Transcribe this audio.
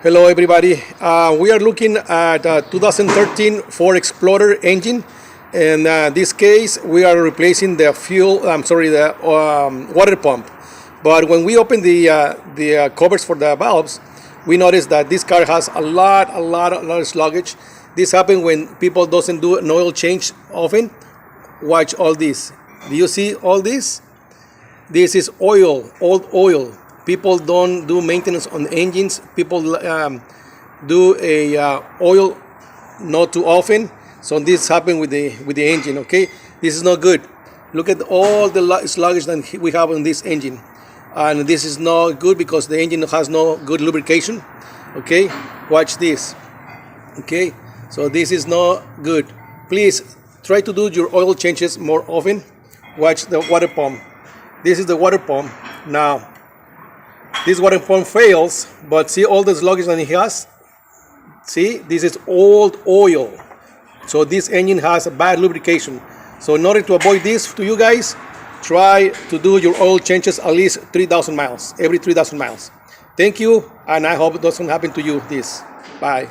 Hello everybody. We are looking at 2013 Ford Explorer engine. In this case, we are replacing the water pump. But when we open the covers for the valves, we notice that this car has a lot of sludge. This happens when people doesn't do an oil change often. Watch all this. Do you see all this? This is oil, old oil. People don't do maintenance on engines. People do a oil not too often. So this happened with the engine. Okay, this is not good. Look at all the sludge that we have on this engine, and this is not good because the engine has no good lubrication. Okay, watch this. Okay, so this is not good. Please try to do your oil changes more often. Watch the water pump. This is the water pump now. This water pump fails, but see all the sludge that it has? See, this is old oil. So this engine has a bad lubrication. So in order to avoid this to you guys, try to do your oil changes at least 3,000 miles, every 3,000 miles. Thank you, and I hope it doesn't happen to you this. Bye.